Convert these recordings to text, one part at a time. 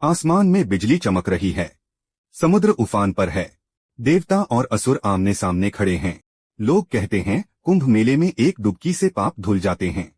आसमान में बिजली चमक रही है। समुद्र उफान पर है। देवता और असुर आमने सामने खड़े हैं। लोग कहते हैं कुंभ मेले में एक डुबकी से पाप धुल जाते हैं।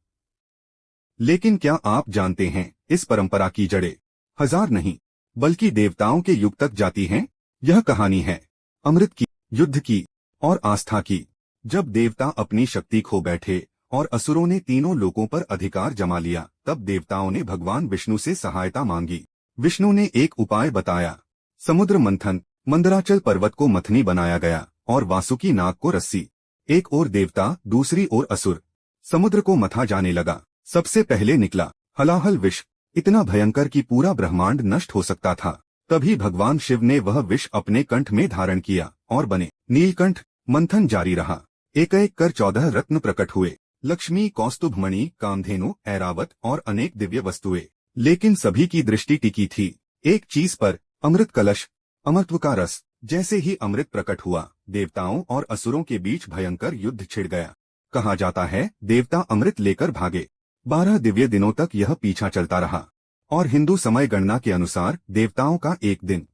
लेकिन क्या आप जानते हैं इस परंपरा की जड़ें हजार नहीं बल्कि देवताओं के युग तक जाती हैं। यह कहानी है अमृत की, युद्ध की और आस्था की। जब देवता अपनी शक्ति खो बैठे और असुरों ने तीनों लोकों पर अधिकार जमा लिया, तब देवताओं ने भगवान विष्णु से सहायता मांगी। विष्णु ने एक उपाय बताया। समुद्र मंथन, मंदराचल पर्वत को मथनी बनाया गया और वासुकी नाग को रस्सी। एक ओर देवता, दूसरी ओर असुर। समुद्र को मथा जाने लगा। सबसे पहले निकला हलाहल विष, इतना भयंकर कि पूरा ब्रह्मांड नष्ट हो सकता था। तभी भगवान शिव ने वह विष अपने कंठ में धारण किया और बने नीलकंठ। मंथन जारी रहा। एक एक कर 14 रत्न प्रकट हुए। लक्ष्मी, कौस्तुभमणि, कामधेनु, ऐरावत और अनेक दिव्य वस्तुएं। लेकिन सभी की दृष्टि टिकी थी एक चीज पर, अमृत कलश, अमृत का रस। जैसे ही अमृत प्रकट हुआ, देवताओं और असुरों के बीच भयंकर युद्ध छिड़ गया। कहा जाता है देवता अमृत लेकर भागे। 12 दिव्य दिनों तक यह पीछा चलता रहा। और हिंदू समय गणना के अनुसार देवताओं का एक दिन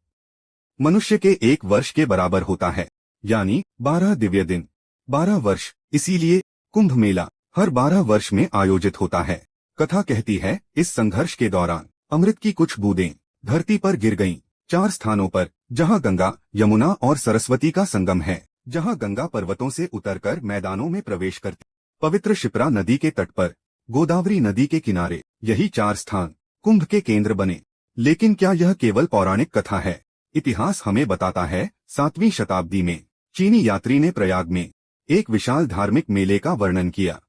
मनुष्य के 1 वर्ष के बराबर होता है, यानी 12 दिव्य दिन 12 वर्ष। इसीलिए कुंभ मेला हर 12 वर्ष में आयोजित होता है। कथा कहती है इस संघर्ष के दौरान अमृत की कुछ बूंदें धरती पर गिर गईं। 4 स्थानों पर, जहां गंगा, यमुना और सरस्वती का संगम है। जहां गंगा पर्वतों से उतरकर मैदानों में प्रवेश करती, पवित्र शिप्रा नदी के तट पर, गोदावरी नदी के किनारे, यही 4 स्थान कुंभ के केंद्र बने। लेकिन क्या यह केवल पौराणिक कथा है? इतिहास हमें बताता है 7वीं शताब्दी में चीनी यात्री ने प्रयाग में एक विशाल धार्मिक मेले का वर्णन किया।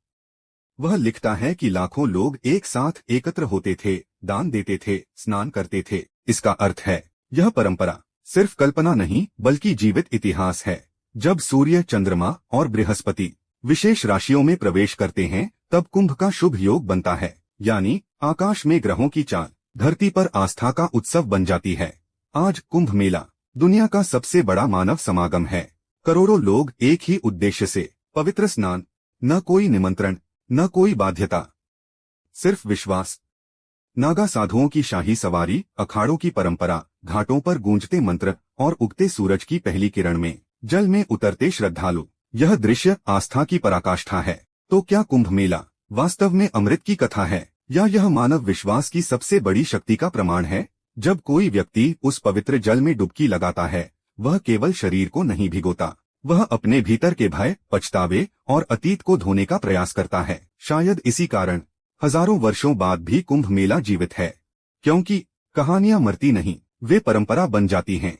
वह लिखता है कि लाखों लोग एक साथ एकत्र होते थे, दान देते थे, स्नान करते थे। इसका अर्थ है यह परंपरा सिर्फ कल्पना नहीं बल्कि जीवित इतिहास है। जब सूर्य, चंद्रमा और बृहस्पति विशेष राशियों में प्रवेश करते हैं, तब कुंभ का शुभ योग बनता है, यानी आकाश में ग्रहों की चाल धरती पर आस्था का उत्सव बन जाती है। आज कुंभ मेला दुनिया का सबसे बड़ा मानव समागम है। करोड़ों लोग एक ही उद्देश्य से, पवित्र स्नान, न कोई निमंत्रण, न कोई बाध्यता, सिर्फ विश्वास। नागा साधुओं की शाही सवारी, अखाड़ों की परंपरा, घाटों पर गूंजते मंत्र और उगते सूरज की पहली किरण में जल में उतरते श्रद्धालु। यह दृश्य आस्था की पराकाष्ठा है। तो क्या कुंभ मेला वास्तव में अमृत की कथा है, या यह मानव विश्वास की सबसे बड़ी शक्ति का प्रमाण है? जब कोई व्यक्ति उस पवित्र जल में डुबकी लगाता है, वह केवल शरीर को नहीं भिगोता, वह अपने भीतर के भय, पछतावे और अतीत को धोने का प्रयास करता है। शायद इसी कारण हजारों वर्षों बाद भी कुंभ मेला जीवित है, क्योंकि कहानियां मरती नहीं, वे परंपरा बन जाती हैं।